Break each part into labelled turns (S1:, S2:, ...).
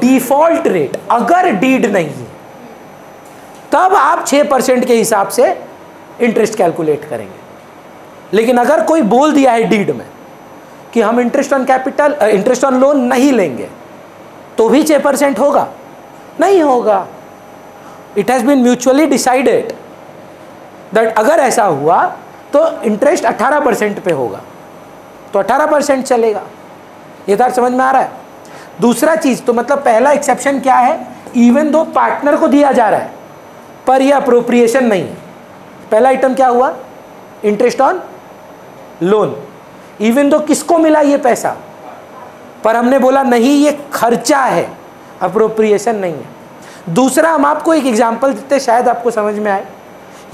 S1: Default rate. अगर deed नहीं है तब आप 6% के हिसाब से इंटरेस्ट कैलकुलेट करेंगे। लेकिन अगर कोई बोल दिया है डीड में कि हम interest on capital, interest on loan नहीं लेंगे, तो भी 6% होगा? नहीं होगा। It has been mutually decided that अगर ऐसा हुआ तो इंटरेस्ट 18% पे होगा, तो 18% चलेगा। ये बात समझ में आ रहा है? दूसरा चीज तो मतलब पहला एक्सेप्शन क्या है? इवन दो पार्टनर को दिया जा रहा है पर ये अप्रोप्रिएशन नहीं है। पहला आइटम क्या हुआ? Interest on loan. Even though किसको मिला ये पैसा, पर हमने बोला नहीं ये खर्चा है, अप्रोप्रिएशन नहीं है। दूसरा, हम आपको एक एग्जांपल देते शायद आपको समझ में आए।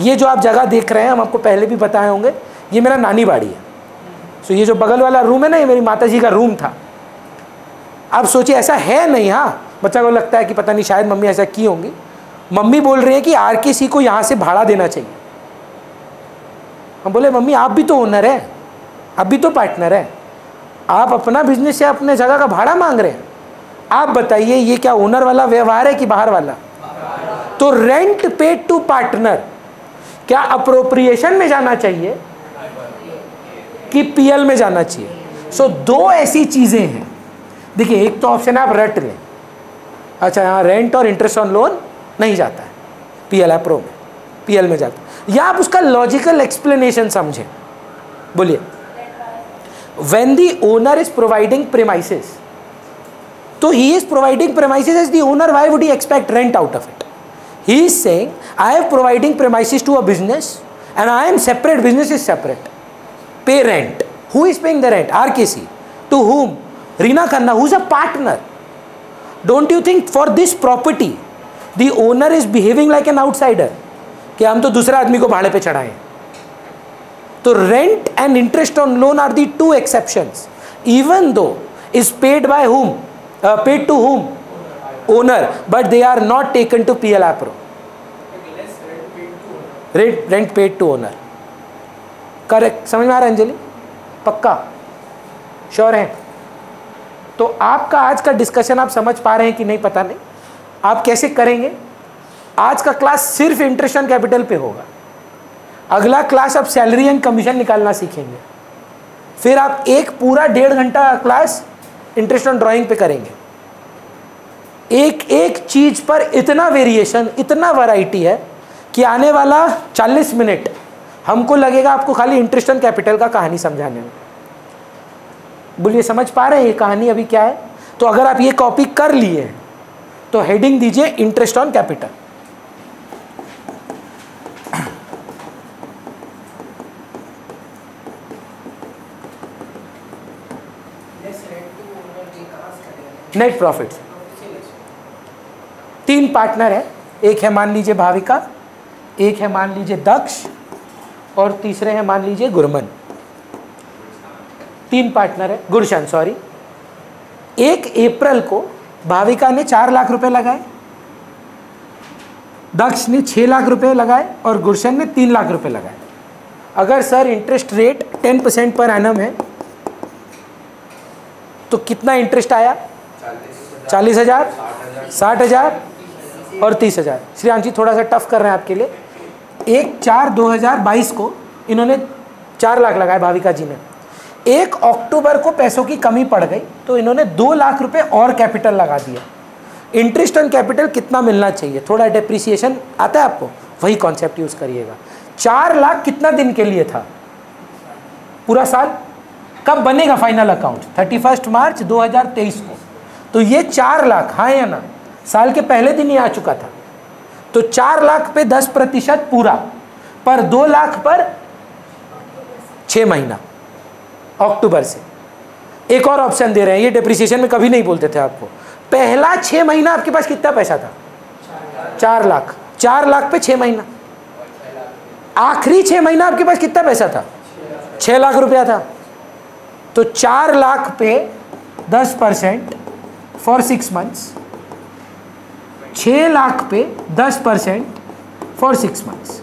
S1: ये जो आप जगह देख रहे हैं हम आपको पहले भी बताए होंगे, ये मेरा नानी बाड़ी है। सो ये जो बगल वाला रूम है ना, ये मेरी माता जी का रूम था। आप सोचिए ऐसा है नहीं। हाँ, बच्चा को लगता है कि पता नहीं शायद मम्मी ऐसा की होंगी। मम्मी बोल रही है कि आरकेसी को यहाँ से भाड़ा देना चाहिए। हम बोले मम्मी आप भी तो ओनर है, आप भी तो पार्टनर है, आप अपना बिजनेस से अपने जगह का भाड़ा मांग रहे हैं। आप बताइए ये क्या ओनर वाला व्यवहार है कि बाहर वाला? तो रेंट पेड टू पार्टनर क्या अप्रोप्रिएशन में जाना चाहिए कि पीएल में जाना चाहिए? सो दो ऐसी चीजें हैं। देखिए, एक तो ऑप्शन आप रट लें, अच्छा यहाँ रेंट और इंटरेस्ट ऑन लोन नहीं जाता है, पीएल अप्रो में, पीएल में जाता है। या आप उसका लॉजिकल एक्सप्लेनेशन समझें। बोलिए, when the owner is providing premises, तो he is providing premises as the owner, why would he expect rent out of it? He is saying, I am providing premises to a business and I am separate, business is separate. Pay rent. Who is paying the rent? RKC. To whom? Reena Khanna, who is a partner. Don't you think for this property, the owner is behaving like an outsider? कि हम तो दूसरा आदमी को भाड़े पे चढ़ाएं। तो rent and interest on loan are the two exceptions. Even though is paid by whom? Paid to whom? Owner, but they are not taken to PL Appro. Rent paid to owner. Correct? समझ में आ रहा है अंजलि? पक्का? Sure है? तो आपका आज का डिस्कशन आप समझ पा रहे हैं कि नहीं पता नहीं। आप कैसे करेंगे? आज का क्लास सिर्फ इंटरेस्ट ऑन कैपिटल पे होगा। अगला क्लास आप सैलरी एंड कमीशन निकालना सीखेंगे। फिर आप एक पूरा 1.5 घंटा क्लास इंटरेस्ट ऑन ड्राइंग पे करेंगे। एक एक चीज पर इतना वेरिएशन, इतना वैरायटी है कि आने वाला 40 मिनट हमको लगेगा आपको खाली इंटरेस्ट ऑन कैपिटल का कहानी समझाने में। बोलिए, समझ पा रहे हैं ये कहानी अभी क्या है? तो अगर आप ये कॉपी कर लिए तो हेडिंग दीजिए interest on capital. Net profit. 3 partner है, एक है मान लीजिए भाविका, एक है मान लीजिए दक्ष और तीसरे हैं मान लीजिए गुरमन। 3 पार्टनर है, गुरशन सॉरी। 1 अप्रैल को भाविका ने 4 लाख रुपए लगाए, दक्ष ने 6 लाख रुपए लगाए और गुरशन ने 3 लाख रुपए लगाए। अगर sir interest rate 10% per annum है तो कितना इंटरेस्ट आया? 40,000, 60,000 और 30,000। श्रीयांशी थोड़ा सा टफ कर रहे हैं आपके लिए। 1/4/2022 को इन्होंने 4 लाख लगाए भाविका जी ने। 1 अक्टूबर को पैसों की कमी पड़ गई तो इन्होंने 2 लाख रुपए और कैपिटल लगा दिया। इंटरेस्ट ऑन कैपिटल कितना मिलना चाहिए? थोड़ा डेप्रिसिएशन आता है आपको, वही कॉन्सेप्ट यूज करिएगा। 4 लाख कितना दिन के लिए था? पूरा साल। कब बनेगा फाइनल अकाउंट? 31 मार्च 2023 को। तो ये 4 लाख, हाँ या ना, साल के पहले दिन ही आ चुका था। तो 4 लाख पे 10% पूरा, पर 2 लाख पर 6 महीना, अक्टूबर से। एक और ऑप्शन दे रहे हैं, ये डेप्रिसिएशन में कभी नहीं बोलते थे आपको। पहला 6 महीना आपके पास कितना पैसा था? 4 लाख। 4 लाख पे 6 महीना। आखिरी 6 महीना आपके पास कितना पैसा था? 6 लाख रुपया था। तो 4 लाख पे 10% फॉर 6 मंथ्स, 6 लाख पे 10% फॉर 6 मंथ्स।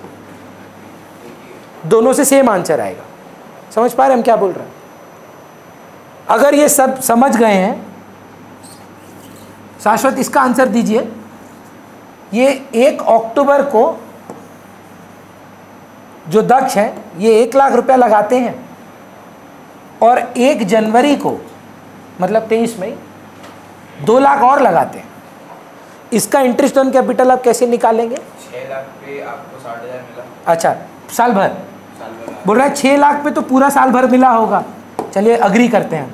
S1: दोनों से सेम आंसर आएगा। समझ पा रहे हैं हम क्या बोल रहे हैं? अगर ये सब समझ गए हैं, शाश्वत इसका आंसर दीजिए। ये 1 अक्टूबर को जो दक्ष है ये 1 लाख रुपया लगाते हैं और 1 जनवरी को मतलब 23 मई 2 लाख और लगाते हैं। इसका इंटरेस्ट ऑन कैपिटल आप कैसे निकालेंगे?
S2: 6 लाख पे आपको 60,000 मिला।
S1: अच्छा, साल भर बोल रहा है 6 लाख पे तो पूरा साल भर मिला होगा। चलिए अग्री करते हैं।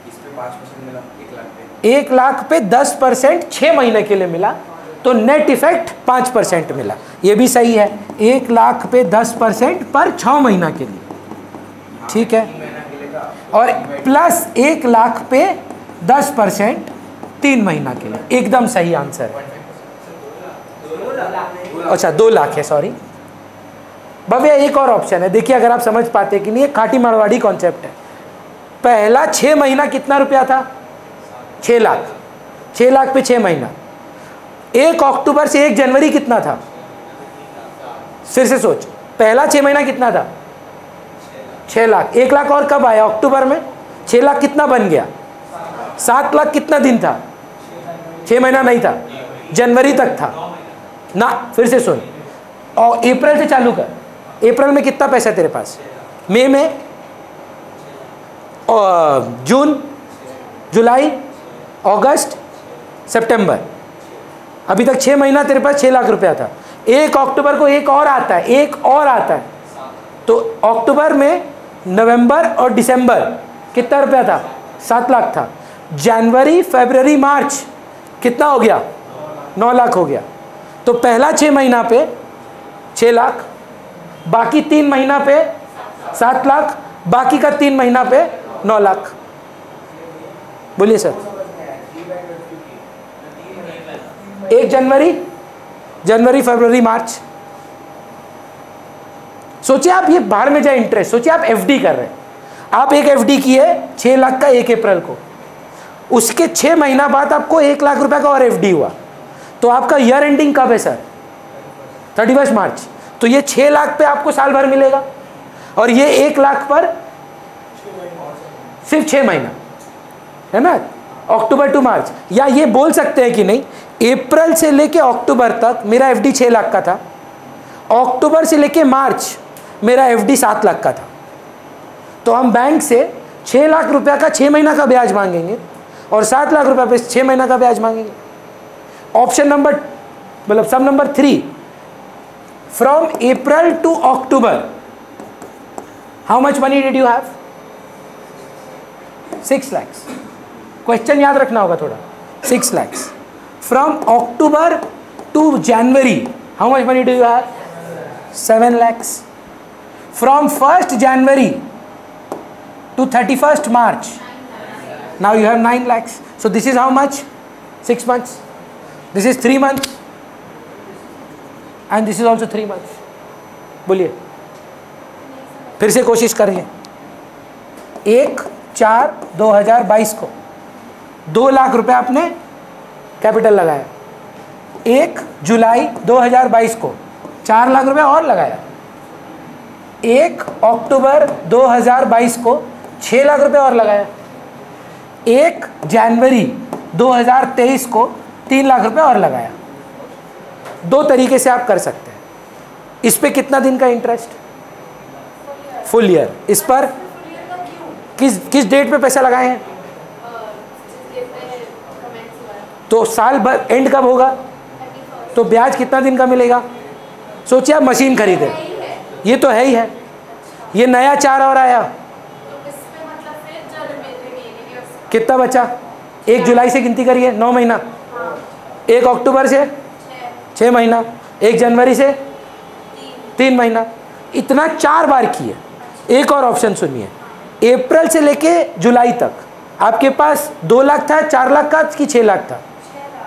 S2: इस पे 5% मिला 1 लाख पे।
S1: 1 लाख पे 10% 6 महीने के लिए मिला तो नेट इफेक्ट 5% मिला। ये भी सही है। 1 लाख पे 10% पर 6 महीना के लिए, ठीक है। और प्लस 1 लाख पे 10% 3 महीना के लिए, एकदम सही आंसर है। अच्छा 2 लाख है, सॉरी भव्य। एक और ऑप्शन है, देखिए अगर आप समझ पाते कि नहीं, ये खाटी मारवाड़ी कॉन्सेप्ट है। पहला 6 महीना कितना रुपया था? 6 लाख। 6 लाख पे 6 महीना। 1 अक्टूबर से 1 जनवरी कितना था? फिर से सोच, पहला 6 महीना कितना था? 6 लाख। 1 लाख और कब आया? अक्टूबर में। 6 लाख कितना बन गया? 7 लाख कितना दिन था? 6 महीना नहीं था, जनवरी तक था ना। फिर से सुन, और अप्रैल से चालू कर। अप्रैल में कितना पैसा है तेरे पास? मई में, जून, जुलाई, अगस्त, सितंबर, अभी तक 6 महीना तेरे पास 6 लाख रुपया था। 1 अक्टूबर को एक और आता है, एक और आता है, तो अक्टूबर में, नवंबर और दिसंबर कितना रुपया था? 7 लाख था। जनवरी, फरवरी, मार्च कितना हो गया? 9 लाख हो गया। तो पहला 6 महीना पे 6 लाख, बाकी 3 महीना पे 7 लाख, बाकी का 3 महीना पे 9 लाख। बोलिए सर। 1 जनवरी, फरवरी, मार्च। सोचिए आप, ये बाहर में जाए इंटरेस्ट। सोचिए आप एफडी कर रहे हैं, आप एक एफडी किए 6 लाख का 1 अप्रैल को, उसके 6 महीना बाद आपको 1 लाख रुपए का और एफडी हुआ, तो आपका ईयर एंडिंग कब है सर? 31 मार्च। तो ये 6 लाख पे आपको साल भर मिलेगा और ये 1 लाख पर सिर्फ 6 महीना, है ना, अक्टूबर टू मार्च। या ये बोल सकते हैं कि नहीं, अप्रैल से लेके अक्टूबर तक मेरा एफडी 6 लाख का था, अक्टूबर से लेके मार्च मेरा एफडी 7 लाख का था, तो हम बैंक से 6 लाख रुपया का 6 महीना का ब्याज मांगेंगे और 7 लाख रुपया पे 6 महीना का ब्याज मांगेंगे। ऑप्शन नंबर, मतलब सब number 3, from April to October how much money did you have? 6 lakhs। Question याद रखना होगा थोड़ा। 6 lakhs। From October to January how much money do you have? 7 lakhs। फ्रॉम 1st January to 31st March now you have 9 lakhs. So this is how much? 6 months. This is 3 months and this is also 3 months. बोलिए, फिर से कोशिश करिए। 1/4/2022 को 2 लाख रुपए आपने capital लगाया। 1 जुलाई 2022 को 4 लाख रुपए और लगाया। 1 अक्टूबर 2022 को 6 लाख रुपए और लगाया। 1 जनवरी 2023 को 3 लाख रुपए और लगाया। 2 तरीके से आप कर सकते हैं। इस पे कितना दिन का इंटरेस्ट? Full year. इस पर किस डेट पे पैसा लगाए हैं? तो साल भर एंड कब होगा? तो ब्याज कितना दिन का मिलेगा? सोचिए आप मशीन खरीदे, ये तो है ही है, ये नया 4 और आया, कितना बचा? 1 जुलाई से गिनती करिए, 9 महीना। 1 अक्टूबर से 6 महीना, 1 जनवरी से 3 महीना, इतना 4 बार किए। एक और ऑप्शन सुनिए, अप्रैल से लेके जुलाई तक आपके पास 2 लाख था, 4 लाख का कि 6 लाख था?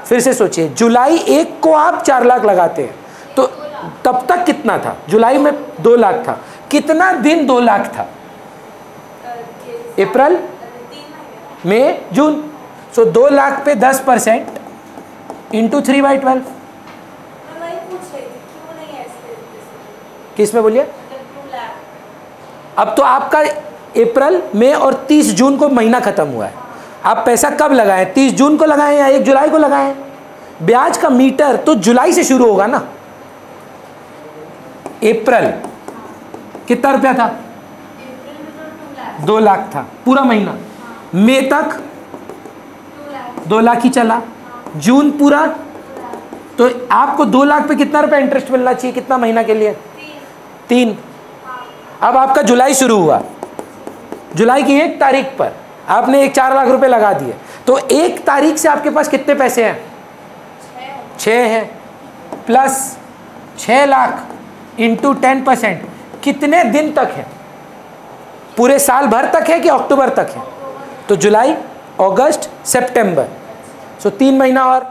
S1: फिर से सोचिए, जुलाई 1 को आप 4 लाख लगाते हैं तो तब तक कितना था? जुलाई में 2 लाख था, कितना दिन 2 लाख था? अप्रैल, मई, जून। सो 2 लाख पे 10% इंटू 3/12। किस में बोलिए? अब तो आपका अप्रैल, मई और 30 जून को महीना खत्म हुआ है। आप पैसा कब लगाएं, 30 जून को लगाएं या 1 जुलाई को लगाएं? ब्याज का मीटर तो जुलाई से शुरू होगा ना। अप्रैल कितना रुपया था? 2 लाख था पूरा महीना। मई तक 2 लाख ही चला। जून पूरा, तो आपको 2 लाख पे कितना रुपया इंटरेस्ट मिलना चाहिए? कितना महीना के लिए? 3। अब आपका जुलाई शुरू हुआ, जुलाई की 1 तारीख पर आपने 4 लाख रुपए लगा दिए, तो 1 तारीख से आपके पास कितने पैसे हैं? 6 हैं। प्लस 6 लाख इंटू 10%, कितने दिन तक है? पूरे साल भर तक है कि अक्टूबर तक है? तो जुलाई, अगस्त, सितंबर, सो 3 महीना और।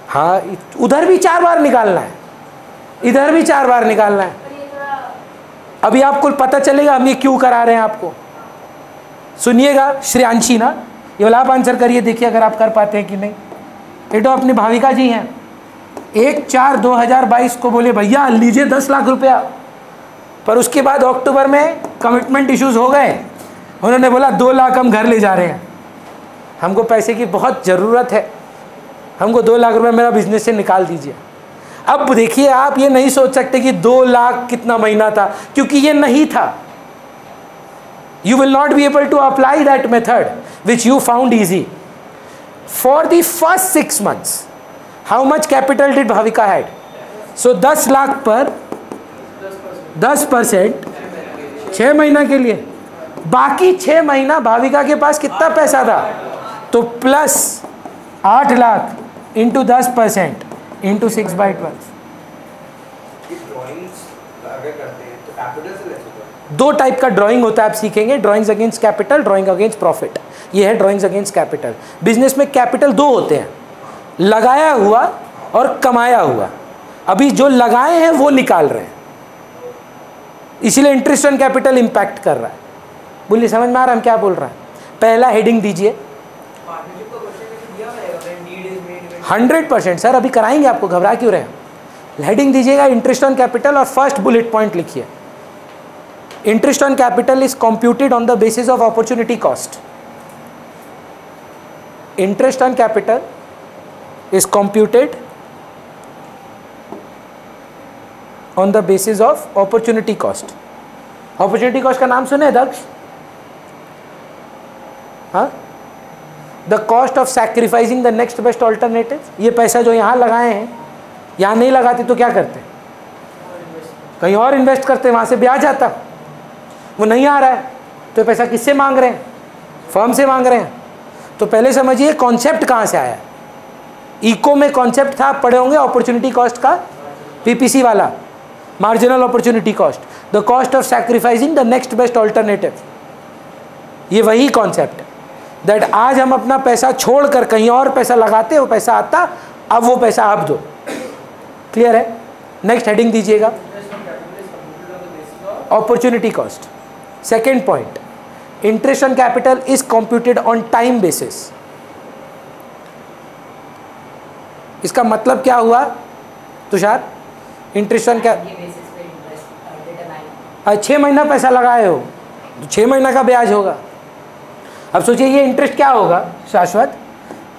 S1: हाँ, उधर भी 4 बार निकालना है, इधर भी 4 बार निकालना है। अभी आपको पता चलेगा हम ये क्यों करा रहे हैं आपको। सुनिएगा श्रेयांशी ना, ये वाला आप आंसर करिए, देखिए अगर आप कर पाते हैं कि नहीं। ये तो अपनी भाविका जी हैं, 1/4/2022 को बोले भैया लीजिए 10 लाख रुपया, पर उसके बाद अक्टूबर में कमिटमेंट इश्यूज हो गए, उन्होंने बोला 2 लाख हम घर ले जा रहे हैं, हमको पैसे की बहुत ज़रूरत है, हमको 2 लाख रुपया मेरा बिजनेस से निकाल दीजिए। अब देखिए आप ये नहीं सोच सकते कि 2 लाख कितना महीना था, क्योंकि ये नहीं था। You will not be able to apply that method which you found easy. For the first 6 months, how much capital did Bhavika had? So 10 lakh पर 10% 6 महीना के लिए, बाकी 6 महीना भाविका के पास कितना पैसा था? तो प्लस 8 लाख इंटू 10% इंटू 6/12। दो टाइप का ड्राइंग होता है, आप सीखेंगे, drawings against capital, drawing against profit. ये है ड्राइंग्स अगेंस्ट कैपिटल। बिजनेस में कैपिटल 2 होते हैं, लगाया हुआ और कमाया हुआ। अभी जो लगाए हैं वो निकाल रहे हैं, इसीलिए इंटरेस्ट ऑन कैपिटल इंपैक्ट कर रहा है। बोलिए समझ में आ रहा है हम क्या बोल रहे हैं? पहला हेडिंग दीजिए। 100% सर, अभी कराएंगे आपको, घबरा क्यों रहे हैं? हेडिंग दीजिएगा इंटरेस्ट ऑन कैपिटल और फर्स्ट बुलेट पॉइंट लिखिए, interest on capital is computed on the basis of opportunity cost. Interest on capital is computed on the basis of opportunity cost. Opportunity cost का नाम सुने दक्ष? हाँ, the cost of sacrificing the next best alternative. ये पैसा जो यहाँ लगाए हैं, यहाँ नहीं लगाते तो क्या करते? कहीं और इन्वेस्ट करते, वहाँ से ब्याज आता, वो नहीं आ रहा है तो पैसा किससे मांग रहे हैं? फर्म से मांग रहे हैं। तो पहले समझिए कॉन्सेप्ट कहाँ से आया। इको में कॉन्सेप्ट था, आप पढ़े होंगे, अपॉर्चुनिटी कॉस्ट का, पीपीसी वाला, marginal opportunity cost, the cost of sacrificing the next best alternative. ये वही कॉन्सेप्ट है दैट आज हम अपना पैसा छोड़कर कहीं और पैसा लगाते, वो पैसा आता, अब वो पैसा आप दो। क्लियर है? नेक्स्ट हेडिंग दीजिएगा, opportunity cost. Second point, interest on capital is computed on time basis. इसका मतलब क्या हुआ तुषार? इंटरेस्ट ऑन क्या, 6 महीना पैसा लगाए हो तो 6 महीना का ब्याज होगा। अब सोचिए ये इंटरेस्ट क्या होगा शाश्वत?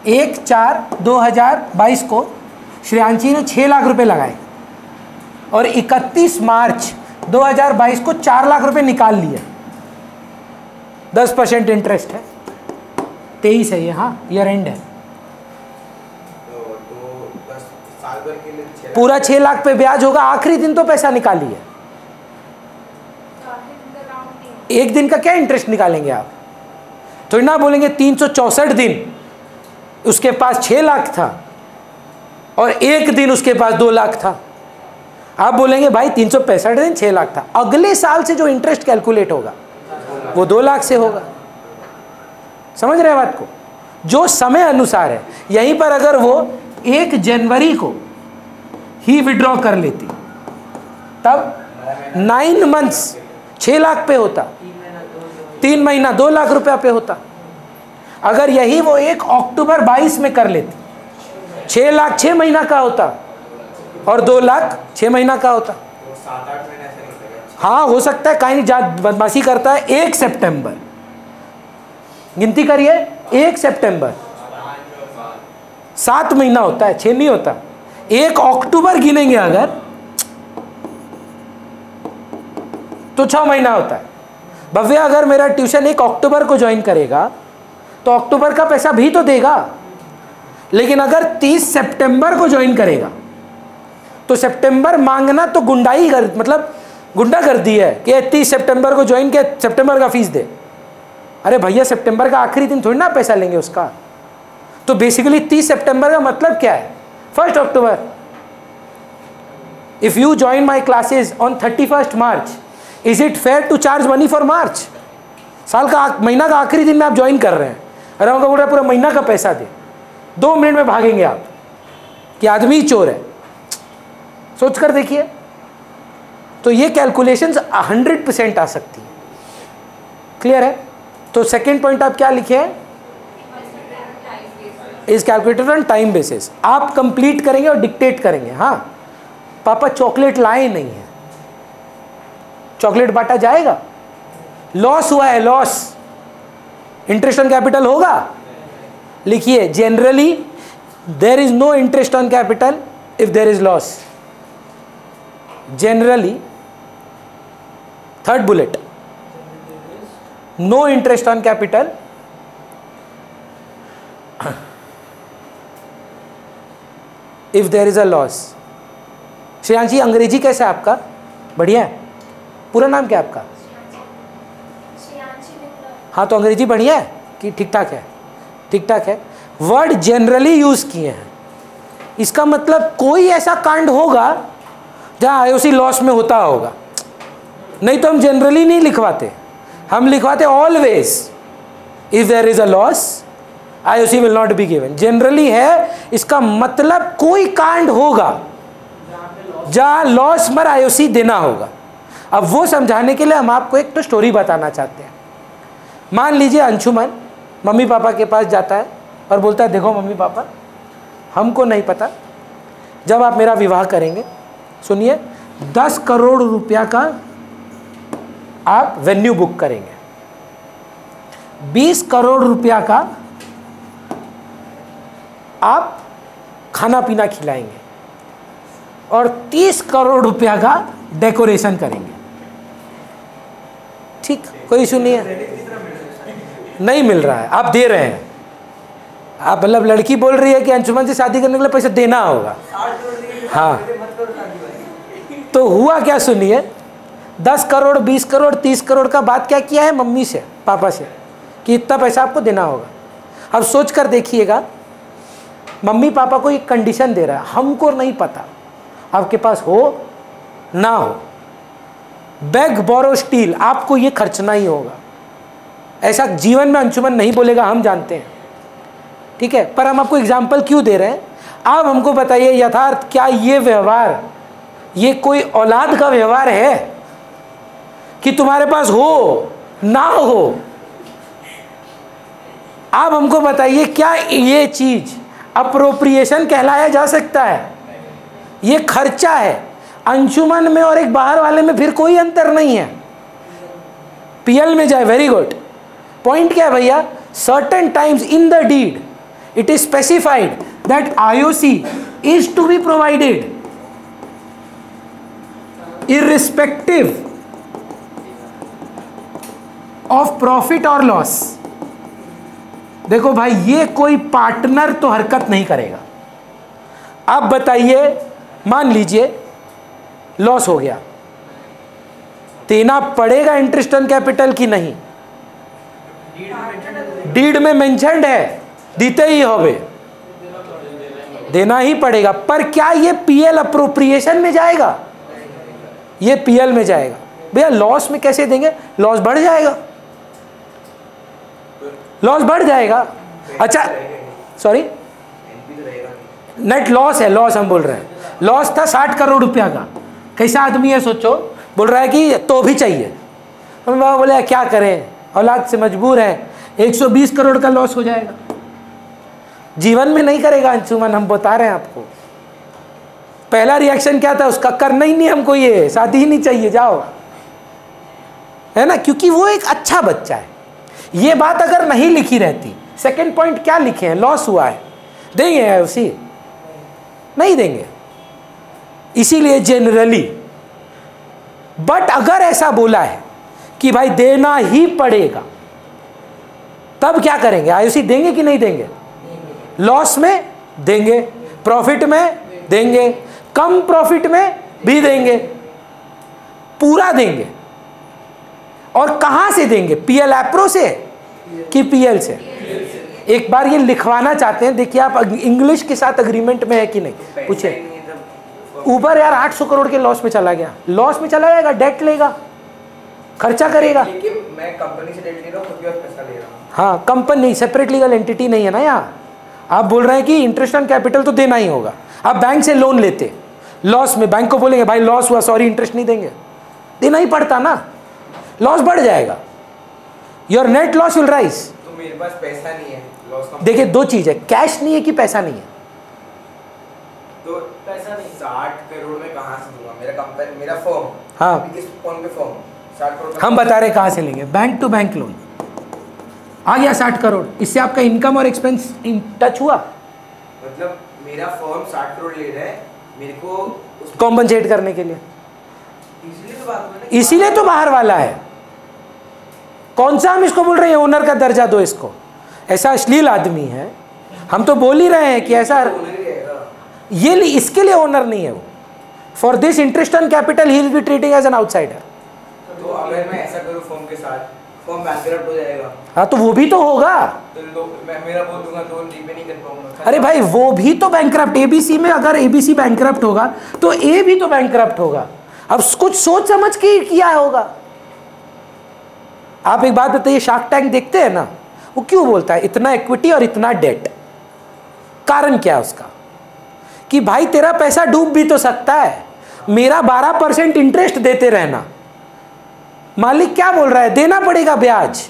S1: 1/4/2022 को श्रेयांशी ने 6 लाख रुपए लगाए और 31 मार्च 2022 को 4 लाख रुपए निकाल लिए। 10% इंटरेस्ट है, 23 है ये, हाँ ईयर एंड है।
S2: साल भर के लिए
S1: पूरा 6 लाख पे ब्याज होगा, आखिरी दिन तो पैसा निकालिए। एक दिन का क्या इंटरेस्ट निकालेंगे आप? तो ना बोलेंगे 364 दिन उसके पास 6 लाख था और एक दिन उसके पास 2 लाख था। आप बोलेंगे भाई 365 दिन 6 लाख था, अगले साल से जो इंटरेस्ट कैलकुलेट होगा वो 2 लाख से होगा। समझ रहे हैं बात को? जो समय अनुसार है। यहीं पर अगर वो 1 जनवरी को ही विड्रॉ कर लेती तब 9 मंथ्स 6 लाख पे होता, 3 महीना 2 लाख रुपया पे होता। अगर यही वो 1 अक्टूबर 22 में कर लेती, 6 लाख 6 महीना का होता और 2 लाख 6 महीना का होता।
S2: 7-8 महीने ऐसे निकलेगा।
S1: हाँ हो सकता है, कहीं बदमाशी करता है 1 सितंबर गिनती करिए, 1 सितंबर 7 महीना होता है, 6 नहीं होता। 1 अक्टूबर गिनेंगे अगर तो 6 महीना होता है। भव्य अगर मेरा ट्यूशन 1 अक्टूबर को ज्वाइन करेगा तो अक्टूबर का पैसा भी तो देगा, लेकिन अगर 30 सितंबर को ज्वाइन करेगा तो सितंबर मांगना तो गुंडाई कर, मतलब गुंडा कर दी है कि 30 सितंबर को ज्वाइन किया, सितंबर का फीस दे। अरे भैया सितंबर का आखिरी दिन थोड़ी ना पैसा लेंगे उसका। तो बेसिकली 30 सितंबर का मतलब क्या है? 1 अक्टूबर। If you join my classes on 31 March, is it fair to charge money for March? साल का महीना का आखिरी दिन में आप ज्वाइन कर रहे हैं, अरे उनको बोल रहे पूरा महीना का पैसा दे। 2 मिनट में भागेंगे आप कि आदमी चोर है। सोच कर देखिए। तो ये कैलकुलेशंस 100% आ सकती है। क्लियर है? तो सेकेंड पॉइंट आप क्या लिखे हैं? Is calculated on time basis. आप कंप्लीट करेंगे और डिक्टेट करेंगे। हाँ पापा चॉकलेट लाए नहीं है, चॉकलेट बांटा जाएगा? लॉस हुआ है, लॉस, इंटरेस्ट ऑन कैपिटल होगा? लिखिए, generally there is no interest on capital if there is loss. Generally, third bullet, no interest on capital if there is a loss. Shreyanshi अंग्रेजी कैसा है आपका? बढ़िया है। पूरा नाम क्या है आपका? हाँ तो अंग्रेजी बढ़िया है कि ठीक ठाक है? ठीक ठाक है। वर्ड जनरली यूज किए हैं, इसका मतलब कोई ऐसा कांड होगा जहां आईओसी लॉस में होता होगा, नहीं तो हम जनरली नहीं लिखवाते, हम लिखवाते always if there is a loss IOC will not be given. Generally है, इसका मतलब कोई कांड होगा जहां लॉस पर आईओसी देना होगा। अब वो समझाने के लिए हम आपको एक तो स्टोरी बताना चाहते हैं। मान लीजिए अंशुमन मम्मी पापा के पास जाता है और बोलता है देखो मम्मी पापा, हमको नहीं पता, जब आप मेरा विवाह करेंगे, सुनिए, 10 करोड़ रुपया का आप वेन्यू बुक करेंगे, 20 करोड़ रुपया का आप खाना पीना खिलाएंगे और 30 करोड़ रुपया का डेकोरेशन करेंगे। ठीक, कोई इशू नहीं है? नहीं मिल रहा है, आप दे रहे हैं। आप मतलब लड़की बोल रही है कि अंशुमन से शादी करने के लिए पैसा देना होगा। हाँ, तो हुआ क्या सुनिए, 10 करोड़ 20 करोड़ 30 करोड़ का बात क्या किया है मम्मी से पापा से कि इतना पैसा आपको देना होगा। अब सोच कर देखिएगा, मम्मी पापा को एक कंडीशन दे रहा है, हमको नहीं पता आपके पास हो ना हो, बेग बोरो स्टील, आपको ये खर्चना ही होगा। ऐसा जीवन में अंशुमन नहीं बोलेगा, हम जानते हैं, ठीक है, पर हम आपको एग्जाम्पल क्यों दे रहे हैं? आप हमको बताइए यथार्थ क्या ये व्यवहार, ये कोई औलाद का व्यवहार है कि तुम्हारे पास हो ना हो? आप हमको बताइए क्या ये चीज अप्रोप्रिएशन कहलाया जा सकता है? ये खर्चा है। अंशुमन में और एक बाहर वाले में फिर कोई अंतर नहीं है। पीएल में जाए, वेरी गुड। पॉइंट क्या है भैया? Certain times in the deed it is specified that IOC is to be provided irrespective of profit or loss। देखो भाई, ये कोई पार्टनर तो हरकत नहीं करेगा। अब बताइए, मान लीजिए लॉस हो गया, देना पड़ेगा इंटरेस्ट ऑन कैपिटल की नहीं? डीड में मेंशन्ड है, देते ही होवे, देना ही पड़ेगा। पर क्या ये पीएल अप्रोप्रिएशन में जाएगा? ये पीएल में जाएगा। भैया लॉस में कैसे देंगे? लॉस बढ़ जाएगा, लॉस बढ़ जाएगा। अच्छा सॉरी, नेट लॉस है, लॉस हम बोल रहे हैं। लॉस था 60 करोड़ रुपया का। कैसा आदमी है सोचो, बोल रहा है कि तो भी चाहिए। हम बाबा बोले क्या करें, औलाद से मजबूर है, 120 करोड़ का लॉस हो जाएगा। जीवन में नहीं करेगा अंशुमन, हम बता रहे हैं आपको। पहला रिएक्शन क्या था उसका? करना ही नहीं हमको, ये शादी ही नहीं चाहिए, जाओ, है ना, क्योंकि वो एक अच्छा बच्चा है। ये बात अगर नहीं लिखी रहती, सेकंड पॉइंट क्या लिखे हैं, लॉस हुआ है, देंगे आईओसी? नहीं देंगे। इसीलिए जनरली, बट अगर ऐसा बोला है कि भाई देना ही पड़ेगा, तब क्या करेंगे? आईओसी देंगे कि नहीं देंगे? लॉस में देंगे, प्रॉफिट में देंगे, कम प्रॉफिट में भी देंगे, पूरा देंगे। और कहां से देंगे? पीएल एप्रो से कि पीएल से? एक बार ये लिखवाना चाहते हैं, देखिए आप इंग्लिश के साथ अग्रीमेंट में है कि नहीं, पूछे। ऊबर यार 800 करोड़ के लॉस में चला गया, लॉस में चला जाएगा, डेट लेगा, खर्चा करेगा।
S2: लेकिन मैं कंपनी से डेट ले रहा हूं, खुद भी पैसा ले रहा हूं।
S1: हाँ, कंपनी सेपरेट लीगल एंटिटी नहीं है ना यहाँ। आप बोल रहे हैं कि इंटरेस्ट ऑन कैपिटल तो देना ही होगा। आप बैंक से लोन लेते, लॉस में, बैंक को बोलेंगे भाई लॉस हुआ, सॉरी इंटरेस्ट नहीं देंगे, देना ही पड़ता ना, लॉस बढ़ जाएगा, your net loss will rise.
S2: तो मेरे पास पैसा नहीं है, लॉस का।
S1: देखिए दो चीज है, कैश नहीं है कि पैसा नहीं है।
S2: तो पैसा नहीं, 60 करोड़ में कहाँ से दूंगा? मेरा कंपनी, मेरा फॉर्म,
S1: हाँ,
S2: इस फोन पे फॉर्म 60 करोड़।
S1: हम बता रहे कहाँ से लेंगे, बैंक टू बैंक लोन आ गया 60 करोड़, इससे आपका इनकम और एक्सपेंस इन टच हुआ।
S2: मतलब मेरा फॉर्म 60 करोड़ ले रहा है, मेरे को
S1: कॉम्पनसेट करने के लिए, इसीलिए तो बाहर वाला है। कौन सा हम इसको बोल रहे हैं ओनर का दर्जा दो इसको? ऐसा अश्लील आदमी है, हम तो बोल ही रहे हैं कि ऐसा, ये इसके लिए ओनर नहीं है वो। For this interest on capital he will be treating as an outsider.
S2: तो अगर मैं ऐसा करूं फॉर्म के साथ, फॉर्म बैंकरप्ट हो जाएगा।
S1: हाँ, तो वो भी तो होगा,
S2: तो मैं मेरा बोल दूंगा, लोन रीपे नहीं कर पाऊंगा।
S1: अरे भाई वो भी तो बैंकरप्ट, एबीसी में अगर एबीसी बैंकरप्ट होगा तो ए भी तो बैंकरप्ट होगा। अब कुछ सोच समझ के किया होगा। आप एक बात बताइए, शार्क टैंक देखते हैं ना, वो क्यों बोलता है इतना इक्विटी और इतना डेट? कारण क्या है उसका? कि भाई तेरा पैसा डूब भी तो सकता है, मेरा 12% इंटरेस्ट देते रहना। मालिक क्या बोल रहा है? देना पड़ेगा ब्याज।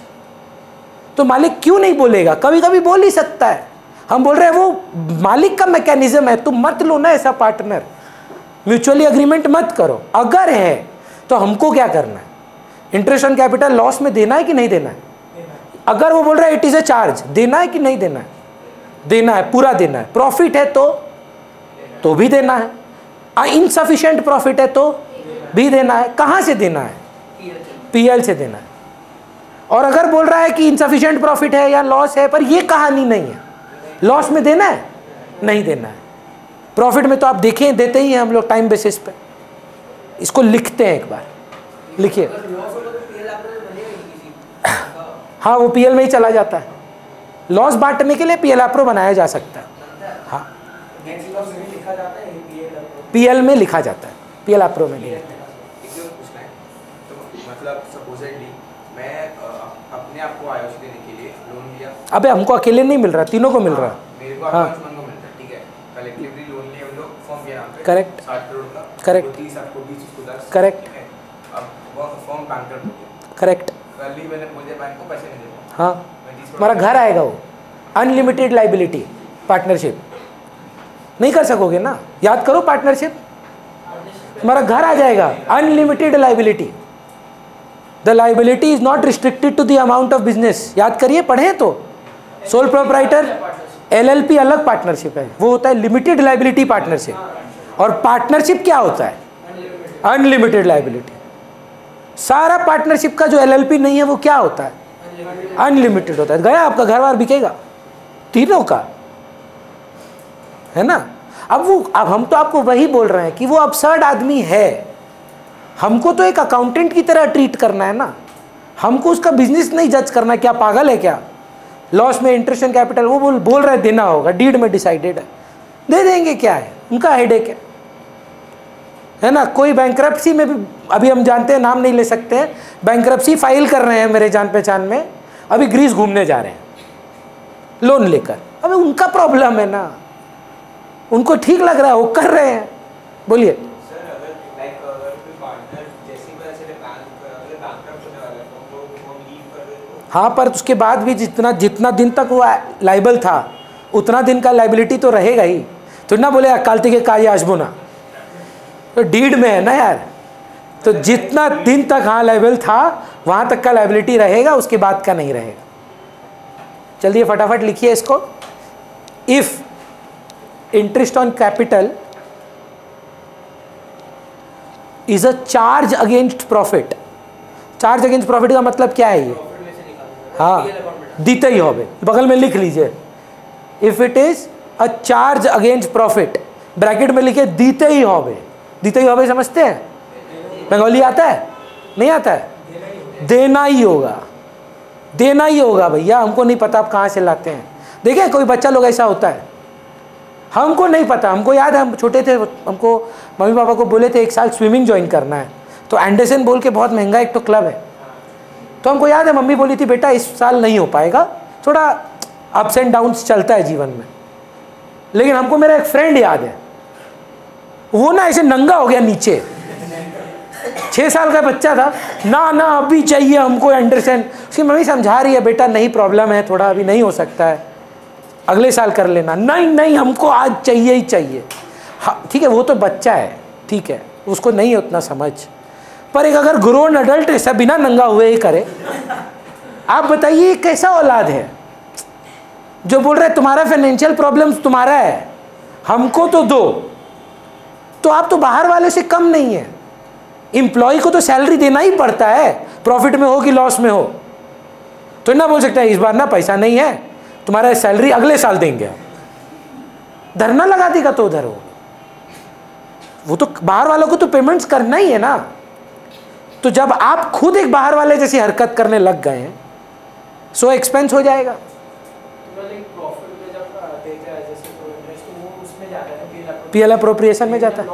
S1: तो मालिक क्यों नहीं बोलेगा? कभी कभी बोल ही सकता है। हम बोल रहे हैं वो मालिक का मैकेनिज्म है, तुम मत लो ना ऐसा पार्टनर, म्यूचुअली अग्रीमेंट मत करो। अगर है तो हमको क्या करना है? इंटरेस्ट ऑन कैपिटल लॉस में देना है कि नहीं देना है? अगर वो बोल रहा है इट इज ए चार्ज, देना है कि नहीं देना है? देना है, पूरा देना है। प्रॉफिट है तो भी देना है, इनसफिशिएंट प्रॉफिट है तो भी देना है। कहां से देना है? पीएल से देना है। और अगर बोल रहा है कि इनसफिशिएंट प्रॉफिट है या लॉस है, पर ये कहानी नहीं है, लॉस में देना है नहीं देना है, प्रॉफिट में तो आप देखें देते ही हैं हम लोग टाइम बेसिस पे। इसको लिखते हैं, एक बार लिखिए। हाँ, वो पीएल में ही चला जाता है। लॉस बांटने के लिए पीएल एप्रो बनाया जा सकता है। हाँ, पीएल में लिखा जाता है, पीएल एप्रो में नहीं लिखते।
S2: मतलब सपोजेटली मैं अपने आप को आईओसी देने के लिए लोन लिया।
S1: अबे हमको अकेले नहीं मिल रहा, तीनों को मिल रहा है।
S2: मेरे को
S1: हाँ,
S2: को मिलता है, ठीक है। कलेक्टिवली लोन लिया हम लोग फॉर्म के नाम पे,
S1: करेक्ट
S2: 60 करोड़ का,
S1: करेक्ट
S2: 30 आपको 20 उसको 10,
S1: करेक्ट
S2: अब वो फॉर्म बैंकरप्ट हो गया,
S1: करेक्ट।
S2: कल ही मैंने बोल दिया बैंक को पैसे नहीं दे पाऊंगा।
S1: हाँ, हमारा घर आएगा वो, अनलिमिटेड लाइबिलिटी पार्टनरशिप नहीं कर सकोगे ना, याद करो पार्टनरशिप, हमारा घर आ जाएगा, unlimited liability. The liability is not restricted to the amount of business. याद करिए, पढ़े तो, सोल प्रोप्राइटर एलएलपी अलग पार्टनरशिप है, वो होता है लिमिटेड लाइबिलिटी पार्टनरशिप। और पार्टनरशिप क्या होता है? Unlimited liability. सारा पार्टनरशिप का जो एलएलपी नहीं है वो क्या होता है? अनलिमिटेड होता है। गया आपका घर बार बिकेगा तीनों का, है ना। अब हम तो आपको वही बोल रहे हैं कि वो अबसर्ड आदमी है, हमको तो एक अकाउंटेंट की तरह ट्रीट करना है ना, हमको उसका बिजनेस नहीं जज करना है। क्या पागल है क्या? लॉस में इंटरेस्ट ऑन कैपिटल वो बोल रहे देना होगा, डीड में डिसाइडेड है, दे देंगे, क्या है उनका हेडेक है ना। कोई बैंकरप्सी में भी, अभी हम जानते हैं, नाम नहीं ले सकते हैं, बैंकरप्सी फाइल कर रहे हैं मेरे जान पहचान में, अभी ग्रीस घूमने जा रहे हैं लोन लेकर। अबे उनका प्रॉब्लम है ना, उनको ठीक लग रहा है वो कर रहे हैं। बोलिए। हाँ, पर उसके बाद भी जितना दिन तक वो लाइबल था उतना दिन का लाइबिलिटी तो रहेगा ही। तो ना बोले अकालती के काज आजबो ना, तो डीड में है ना यार, तो जितना दिन तक हाँ लाइबल था वहाँ तक का लाइबिलिटी रहेगा, उसके बाद का नहीं रहेगा। जल्दी फटाफट लिखिए इसको। If interest on capital is a charge against profit. Charge against profit का मतलब क्या है ये? हाँ, दीते ही होवे, बगल में लिख लीजिए। If it is a charge against profit, bracket में लिखिए दीते ही होवे। दीते ही होवे समझते हैं? बंगाली आता है? नहीं आता है? देना ही होगा, देना ही होगा भैया। हमको नहीं पता आप कहाँ से लाते हैं। देखिए कोई बच्चा लोग ऐसा होता है, हमको नहीं पता। हमको याद है हम छोटे थे, हमको मम्मी पापा को बोले थे एक साल स्विमिंग ज्वाइन करना है, तो एंडरसन बोल के बहुत महंगा एक तो क्लब है, तो हमको याद है मम्मी बोली थी बेटा इस साल नहीं हो पाएगा, थोड़ा अप्स एंड डाउन्स चलता है जीवन में। लेकिन हमको मेरा एक फ्रेंड याद है, वो ना ऐसे नंगा हो गया नीचे, 6 साल का बच्चा था ना, ना अभी चाहिए हमको एंडरसन। उसकी मम्मी समझा रही है बेटा नहीं प्रॉब्लम है थोड़ा, अभी नहीं हो सकता है, अगले साल कर लेना। नहीं नहीं हमको आज चाहिए ही चाहिए। हाँ ठीक है, वो तो बच्चा है, ठीक है, उसको नहीं है उतना समझ, पर एक अगर ग्रोन अडल्ट ऐसा बिना नंगा हुए ही करे, आप बताइए कैसा औलाद है जो बोल रहा है तुम्हारा फाइनेंशियल प्रॉब्लम तुम्हारा है, हमको तो दो। तो आप तो बाहर वाले से कम नहीं है। एम्प्लॉय को तो सैलरी देना ही पड़ता है, प्रॉफिट में हो कि लॉस में हो। तो ना बोल सकता है इस बार ना पैसा नहीं है, तुम्हारा सैलरी अगले साल देंगे। धरना लगा देगा तो उधर वो तो बाहर वालों को तो पेमेंट्स करना ही है ना। तो जब आप खुद एक बाहर वाले जैसी हरकत करने लग गए हैं, सो एक्सपेंस हो जाएगा। पीएल अप्रोप्रिएशन में जाता है।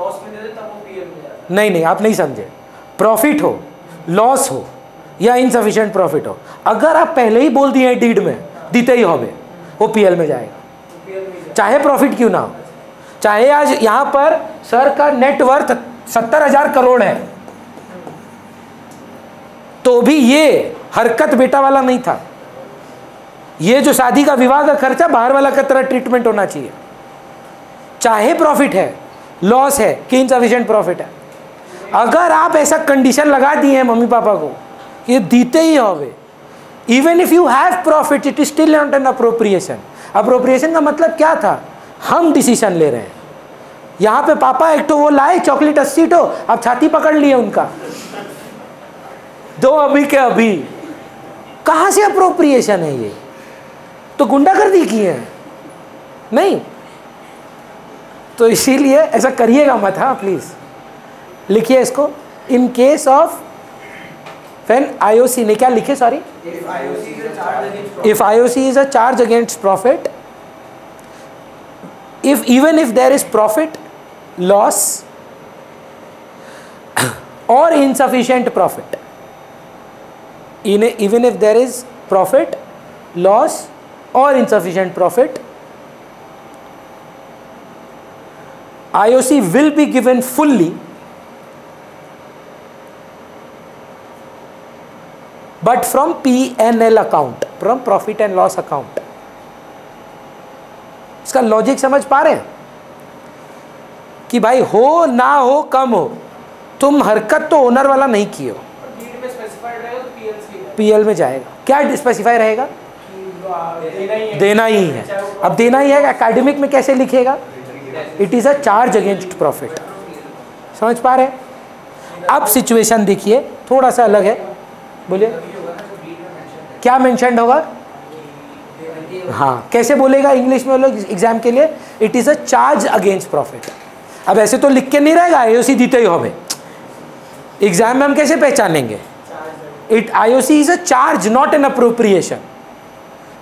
S1: नहीं नहीं आप नहीं समझे। प्रॉफिट हो, लॉस हो या इनसफिशिएंट प्रॉफिट हो, अगर आप पहले ही बोल दिए डीड में दीते ही होवे, वो पीएल में जाएगा, चाहे प्रॉफिट क्यों ना हो। चाहे आज यहाँ पर सर का नेटवर्थ 70,000 करोड़ है, तो भी ये हरकत बेटा वाला नहीं था। ये जो शादी का विवाह का खर्चा बाहर वाला का तरह ट्रीटमेंट होना चाहिए। चाहे प्रॉफिट है, लॉस है कि इनसफिशिएंट प्रॉफिट है, अगर आप ऐसा कंडीशन लगा दिए हैं मम्मी पापा को कि दीते ही होवे, even if you have profit it is still not an appropriation. Appropriation का मतलब क्या था? हम डिसीजन ले रहे हैं। यहाँ पे पापा एक तो वो लाए चॉकलेट 80 टो, अब छाती पकड़ लिए उनका, दो अभी के अभी। कहाँ से अप्रोप्रिएशन है ये? तो गुंडागर्दी की है नहीं। तो इसीलिए ऐसा करिएगा मत, हाँ प्लीज लिखिए इसको। In case of when IOC ने क्या लिखे, sorry, if IOC is a charge against profit, if even if there is profit, loss or insufficient profit, even if there is profit, loss or insufficient profit, IOC will be given fully but from P&L account, from profit and loss account। इसका logic समझ पा रहे हैं कि भाई हो ना हो कम हो, तुम हरकत तो ओनर वाला नहीं किए हो, पीएल में जाएगा। क्या स्पेसिफाई रहेगा? देना ही है। अब देना ही है, एकेडमिक में कैसे लिखेगा? It is a charge against profit. समझ पा रहे हैं? अब सिचुएशन देखिए थोड़ा सा अलग है, बोलिए क्या मेंशन्ड होगा? हाँ कैसे बोलेगा इंग्लिश में लोग एग्जाम के लिए? It is a charge against profit. अब ऐसे तो लिख के नहीं रहेगा आईओसी दीते ही होवे, एग्जाम में हम कैसे पहचानेंगे? It IOC is a charge not an appropriation.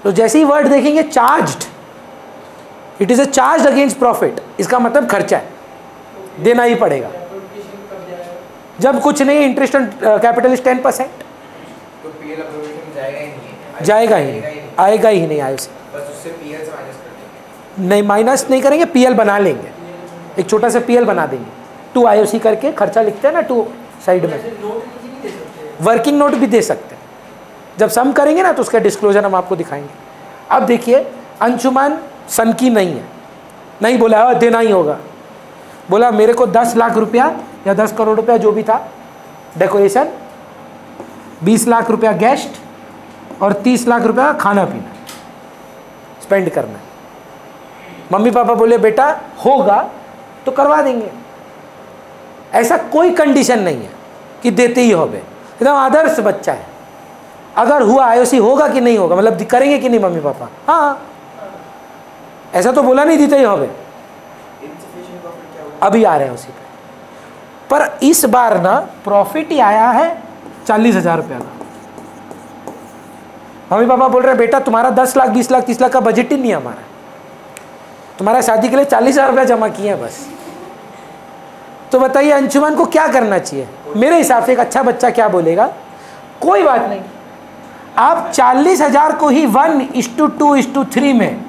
S1: तो जैसे ही वर्ड देखेंगे charged, it is a charge against profit, इसका मतलब खर्चा है, देना ही पड़ेगा। जब कुछ नहीं, इंटरेस्ट ऑन कैपिटल इज 10%,
S2: तो पीएल अप्रोप्रिएशन जाएगा ही नहीं,
S1: जाएगा ही नहीं, आएगा ही नहीं आईओसी।
S2: बस उससे पीएल से माइनस कर देंगे।
S1: नहीं माइनस नहीं करेंगे, पीएल बना लेंगे, एक छोटा सा पीएल बना देंगे। 2 आईओसी करके खर्चा लिखते हैं ना 2 साइड में, वर्किंग नोट भी दे सकते हैं। जब सम करेंगे ना तो उसका डिस्क्लोजर हम आपको दिखाएंगे। अब देखिए अंशुमान सन की नहीं है, नहीं बोला देना ही होगा, बोला मेरे को 10 लाख रुपया या 10 करोड़ रुपया जो भी था डेकोरेशन, 20 लाख रुपया गेस्ट और 30 लाख रुपया खाना पीना। स्पेंड करना है। मम्मी पापा बोले बेटा होगा तो करवा देंगे, ऐसा कोई कंडीशन नहीं है कि देते ही होगे, एकदम आदर्श बच्चा है। अगर हुआ आईओसी होगा कि नहीं होगा, मतलब करेंगे कि नहीं मम्मी पापा, हाँ, ऐसा तो बोला नहीं देते ही होगे। अभी आ रहे हैं उसी पे, पर इस बार ना प्रॉफिट ही आया है 40,000 रुपया का। मम्मी पापा बोल रहे हैं बेटा तुम्हारा 10 लाख 20 लाख 30 लाख का बजट ही नहीं है हमारा, तुम्हारा शादी के लिए 40,000 रुपया जमा किए हैं बस। तो बताइए अंशुमन को क्या करना चाहिए? मेरे हिसाब से एक अच्छा बच्चा क्या बोलेगा, कोई बात नहीं, आप 40,000 को ही 1:2:3 में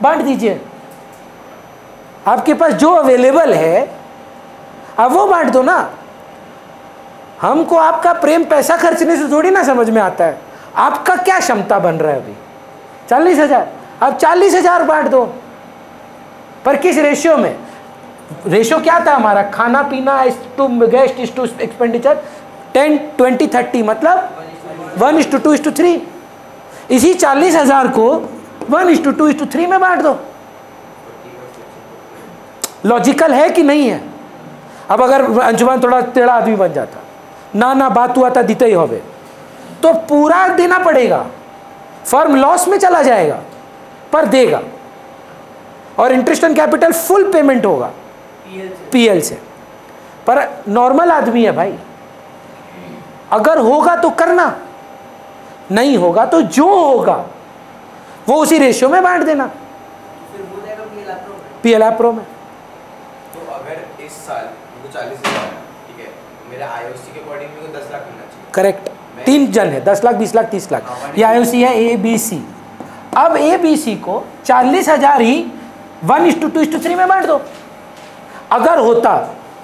S1: बांट दीजिए। आपके पास जो अवेलेबल है अब वो बांट दो ना। हमको आपका प्रेम पैसा खर्चने से थोड़ी ना समझ में आता है, आपका क्या क्षमता बन रहा है अभी 40,000, अब 40,000 बांट दो। पर किस रेशियो में? रेशियो क्या था हमारा, खाना पीना टू गेस्ट टू एक्सपेंडिचर 10-20-30, मतलब 1:2:3। इसी 40,000 को 1:2:3 में बांट दो। लॉजिकल है कि नहीं है? अब अगर अंशुमन थोड़ा टेढ़ा आदमी बन जाता, ना बात हुआ था दीते ही होवे, तो पूरा देना पड़ेगा, फर्म लॉस में चला जाएगा, पर देगा। और interest on capital full payment होगा पीएल से। पर नॉर्मल आदमी है भाई, अगर होगा तो करना, नहीं होगा तो जो होगा वो उसी रेशियो में बांट देना पीएल प्रो में।
S2: तो अगर इस साल मुझे 40,000, ठीक है, मेरा आईओसी के अकॉर्डिंग मुझे 10 लाख मिलना चाहिए।
S1: करेक्ट, 3 जन है, 10 लाख 20 लाख 30 लाख, ये आईओसी है ABC। अब ABC को 40,000 ही 1:2:3 में बांट दो। अगर होता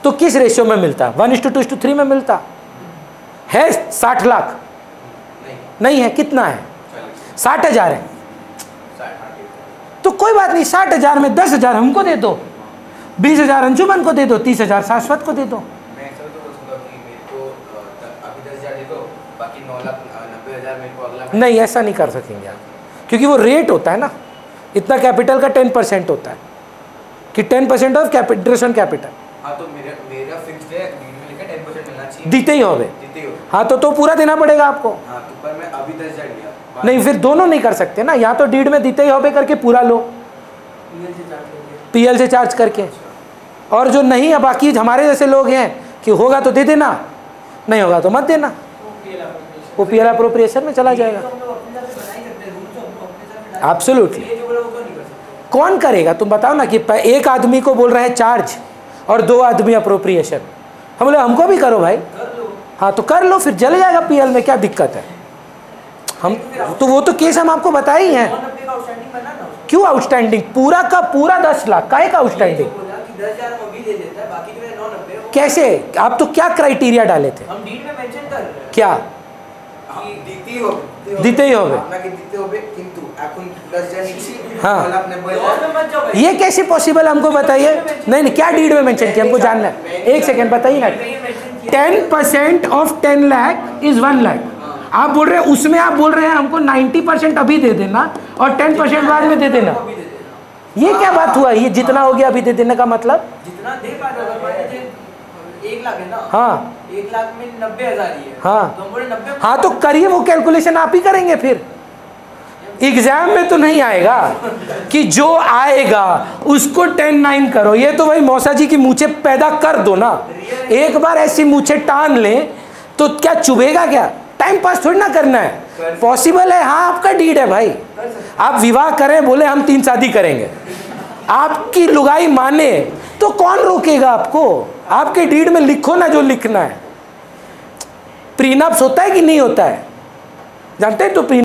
S1: तो किस रेशियो में मिलता? 1:2:3 में मिलता है। 60 लाख नहीं है, कितना है? 60,000 है। तो कोई बात नहीं, 60,000 में 10,000 हमको दे दो, 20,000 अंशुमन को दे दो, 30,000 शाश्वत को दे दो।
S2: मैं ऐसा तो बोल सकता हूं कि मेरे को अभी 10,000 दे दो, बाकी 9,90,000 मेरे को अगला।
S1: नहीं, ऐसा नहीं कर सकेंगे आप, क्योंकि वो रेट होता है ना, इतना कैपिटल का 10% होता है कि 10% ऑफ इंटरेस्ट ऑन कैपिटल।
S2: हाँ, तो मेरा फिक्स्ड है, 10% मिलना चाहिए,
S1: देते ही होवे। हाँ, तो पूरा देना पड़ेगा आपको।
S2: हाँ, तो पर मैं अभी 10,000 लिया,
S1: नहीं, फिर दोनों नहीं कर सकते ना, या तो डीड में देते ही होवे करके पूरा लो पीएल से चार्ज करके, और जो नहीं है बाकी हमारे जैसे लोग हैं कि होगा तो दे देना, नहीं होगा तो मत देना, वो पीएल अप्रोप्रिएशन में चला जाएगा। एब्सोल्युटली। कौन करेगा तुम बताओ ना, कि एक आदमी को बोल रहे हैं चार्ज और 2 आदमी अप्रोप्रिएशन, हम बोले हमको भी करो भाई। हाँ, तो कर लो, फिर जल जाएगा पीएल में, क्या दिक्कत है? हम तो वो तो केस हम आपको बताए ही हैं। क्यों आउटस्टैंडिंग? पूरा का पूरा 10 लाख का एक आउटस्टैंडिंग कैसे? आप तो क्या क्राइटेरिया डाले थे?
S3: हम डीड में मेंशन कर रहे हैं
S1: क्या? दीते ही होगे। हाँ, ये कैसे पॉसिबल हमको बताइए। नहीं, क्या डीड में मेंशन किया, हमको जानना है। एक सेकेंड बताइए ना। 10% ऑफ 10 लाख इज 1 लाख। आप बोल रहे हैं उसमें, आप बोल रहे हैं हमको 90% अभी दे देना और 10% बाद में दे देना। ये क्या बात हुआ? ये जितना हो गया अभी दे देने का मतलब?
S3: जितना दे पा रहे हो, 1 लाख है ना।
S1: हाँ,
S3: 1 लाख में 90,000 ही है।
S1: हाँ,
S3: तो हम बोले 90।
S1: हाँ, तो करिए, वो कैलकुलेशन आप ही करेंगे। फिर एग्जाम में तो नहीं आएगा कि जो आएगा उसको 10-9 करो। ये तो भाई मौसा जी की मूछे पैदा कर दो ना, एक बार ऐसी मूछे टान ले तो क्या चुभेगा? क्या टाइम पास थोड़ी ना करना है, पॉसिबल है। हाँ, आपका डीड है भाई, आप विवाह करें, बोले हम 3 शादी करेंगे, आपकी लुगाई माने तो कौन रोकेगा आपको? आपके डीड में लिखो ना जो लिखना है। प्रीनप्स होता है कि नहीं होता है? जानते हैं तो